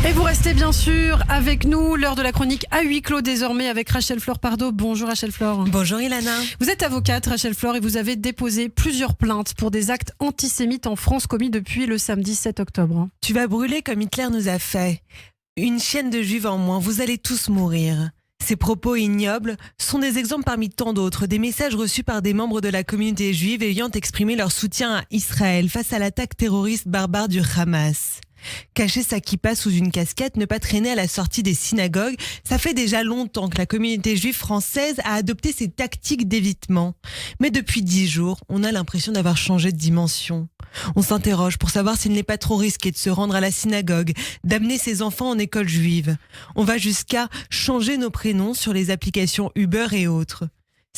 Et vous restez bien sûr avec nous, l'heure de la chronique à huis clos désormais avec Rachel Flore Pardo. Bonjour Rachel Flore. Bonjour Ilana. Vous êtes avocate Rachel Flore et vous avez déposé plusieurs plaintes pour des actes antisémites en France commis depuis le samedi 7 octobre. Tu vas brûler comme Hitler nous a fait. Une chienne de juifs en moins, vous allez tous mourir. Ces propos ignobles sont des exemples parmi tant d'autres, des messages reçus par des membres de la communauté juive ayant exprimé leur soutien à Israël face à l'attaque terroriste barbare du Hamas. Cacher sa kippa sous une casquette, ne pas traîner à la sortie des synagogues, ça fait déjà longtemps que la communauté juive française a adopté ces tactiques d'évitement. Mais depuis 10 jours, on a l'impression d'avoir changé de dimension. On s'interroge pour savoir s'il n'est pas trop risqué de se rendre à la synagogue, d'amener ses enfants en école juive. On va jusqu'à changer nos prénoms sur les applications Uber et autres.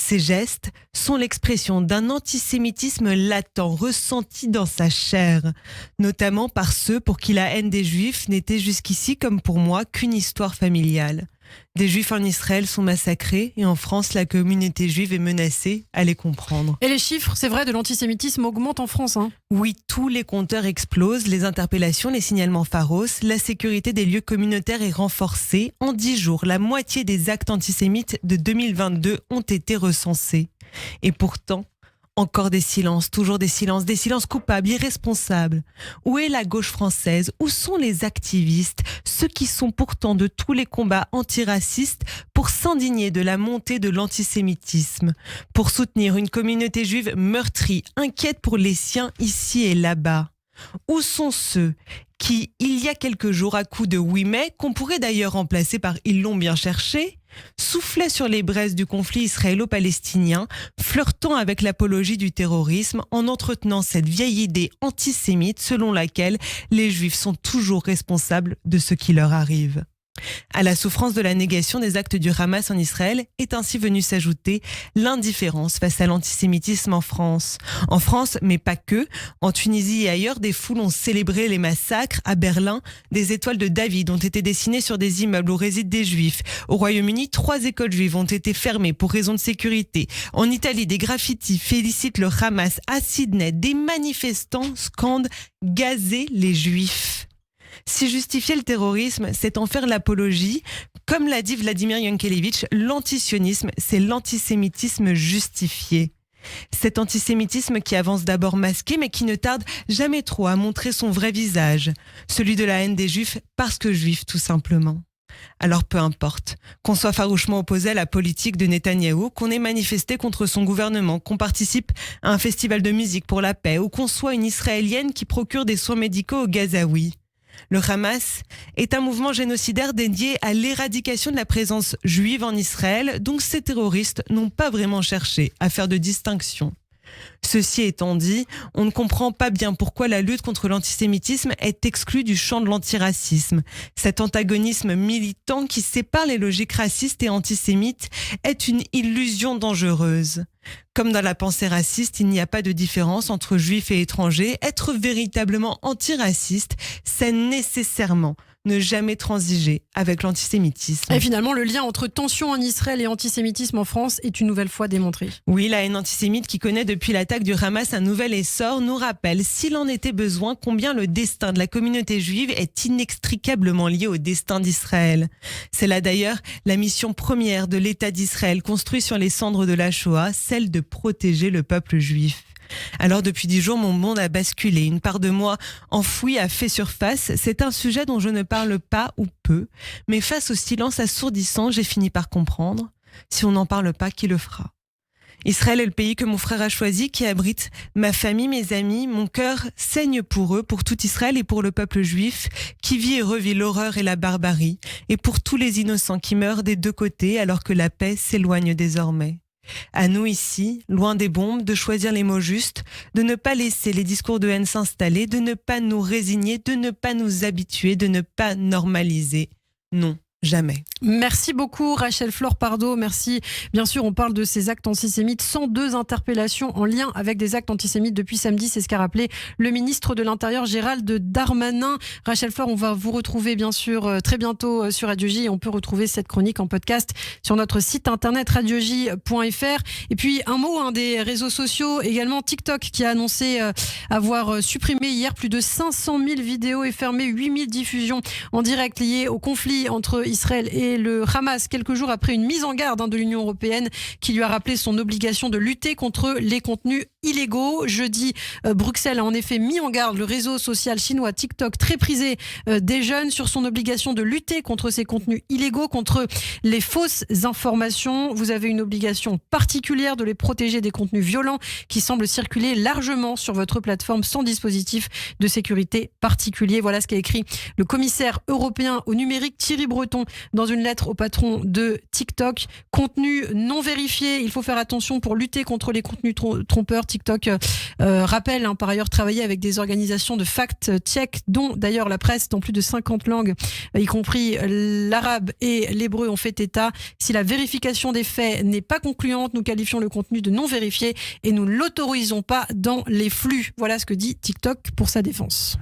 Ces gestes sont l'expression d'un antisémitisme latent, ressenti dans sa chair, notamment par ceux pour qui la haine des Juifs n'était jusqu'ici, comme pour moi, qu'une histoire familiale. Des Juifs en Israël sont massacrés et en France, la communauté juive est menacée, allez comprendre. Et les chiffres, c'est vrai, de l'antisémitisme augmentent en France. Oui, tous les compteurs explosent, les interpellations, les signalements pharos, la sécurité des lieux communautaires est renforcée. En 10 jours, la moitié des actes antisémites de 2022 ont été recensés. Et pourtant, encore des silences, toujours des silences coupables, irresponsables. Où est la gauche française? Où sont les activistes, ceux qui sont pourtant de tous les combats antiracistes pour s'indigner de la montée de l'antisémitisme, pour soutenir une communauté juive meurtrie, inquiète pour les siens ici et là-bas? Où sont ceux qui, il y a quelques jours, à coups de oui mais, qu'on pourrait d'ailleurs remplacer par ils l'ont bien cherché, soufflaient sur les braises du conflit israélo-palestinien, flirtant avec l'apologie du terrorisme en entretenant cette vieille idée antisémite selon laquelle les juifs sont toujours responsables de ce qui leur arrive. À la souffrance de la négation des actes du Hamas en Israël est ainsi venue s'ajouter l'indifférence face à l'antisémitisme en France. En France, mais pas que. En Tunisie et ailleurs, des foules ont célébré les massacres. À Berlin, des étoiles de David ont été dessinées sur des immeubles où résident des Juifs. Au Royaume-Uni, 3 écoles juives ont été fermées pour raison de sécurité. En Italie, des graffitis félicitent le Hamas. À Sydney, des manifestants scandent « gazer les Juifs ». Si justifier le terrorisme, c'est en faire l'apologie, comme l'a dit Vladimir Yankelevitch, l'antisionisme, c'est l'antisémitisme justifié. Cet antisémitisme qui avance d'abord masqué, mais qui ne tarde jamais trop à montrer son vrai visage, celui de la haine des Juifs parce que Juifs tout simplement. Alors peu importe, qu'on soit farouchement opposé à la politique de Netanyahou, qu'on ait manifesté contre son gouvernement, qu'on participe à un festival de musique pour la paix, ou qu'on soit une Israélienne qui procure des soins médicaux aux Gazaouis. Le Hamas est un mouvement génocidaire dédié à l'éradication de la présence juive en Israël, donc ces terroristes n'ont pas vraiment cherché à faire de distinction. Ceci étant dit, on ne comprend pas bien pourquoi la lutte contre l'antisémitisme est exclue du champ de l'antiracisme. Cet antagonisme militant qui sépare les logiques racistes et antisémites est une illusion dangereuse. Comme dans la pensée raciste, il n'y a pas de différence entre juifs et étrangers. Être véritablement antiraciste, c'est nécessairement ne jamais transiger avec l'antisémitisme. Et finalement, le lien entre tension en Israël et antisémitisme en France est une nouvelle fois démontré. Oui, la haine antisémite qui connaît depuis l'attaque du Hamas un nouvel essor nous rappelle, s'il en était besoin, combien le destin de la communauté juive est inextricablement lié au destin d'Israël. C'est là d'ailleurs la mission première de l'État d'Israël, construit sur les cendres de la Shoah, celle de protéger le peuple juif. Alors depuis 10 jours, mon monde a basculé. Une part de moi enfouie a fait surface. C'est un sujet dont je ne parle pas ou peu. Mais face au silence assourdissant, j'ai fini par comprendre. Si on n'en parle pas, qui le fera? Israël est le pays que mon frère a choisi, qui abrite ma famille, mes amis. Mon cœur saigne pour eux, pour tout Israël et pour le peuple juif, qui vit et revit l'horreur et la barbarie, et pour tous les innocents qui meurent des deux côtés alors que la paix s'éloigne désormais. À nous ici, loin des bombes, de choisir les mots justes, de ne pas laisser les discours de haine s'installer, de ne pas nous résigner, de ne pas nous habituer, de ne pas normaliser. Non, Jamais. Merci beaucoup Rachel Flore Pardo, merci. Bien sûr, on parle de ces actes antisémites, 102 interpellations en lien avec des actes antisémites depuis samedi, c'est ce qu'a rappelé le ministre de l'Intérieur Gérald Darmanin. Rachel Flore, on va vous retrouver bien sûr très bientôt sur Radio J et on peut retrouver cette chronique en podcast sur notre site internet radioj.fr. Et puis un mot des réseaux sociaux, également TikTok qui a annoncé avoir supprimé hier plus de 500 000 vidéos et fermé 8 000 diffusions en direct liées au conflit entre Israël et le Hamas, quelques jours après une mise en garde de l'Union européenne qui lui a rappelé son obligation de lutter contre les contenus illégaux. Jeudi, Bruxelles a en effet mis en garde le réseau social chinois TikTok, très prisé des jeunes, sur son obligation de lutter contre ces contenus illégaux, contre les fausses informations. Vous avez une obligation particulière de les protéger des contenus violents qui semblent circuler largement sur votre plateforme sans dispositif de sécurité particulier. Voilà ce qu'a écrit le commissaire européen au numérique Thierry Breton dans une lettre au patron de TikTok. Contenu non vérifié, il faut faire attention pour lutter contre les contenus trompeurs. TikTok rappelle par ailleurs travailler avec des organisations de fact-check, dont d'ailleurs la presse dans plus de 50 langues, y compris l'arabe et l'hébreu, ont fait état. Si la vérification des faits n'est pas concluante, nous qualifions le contenu de non vérifié et nous ne l'autorisons pas dans les flux. Voilà ce que dit TikTok pour sa défense.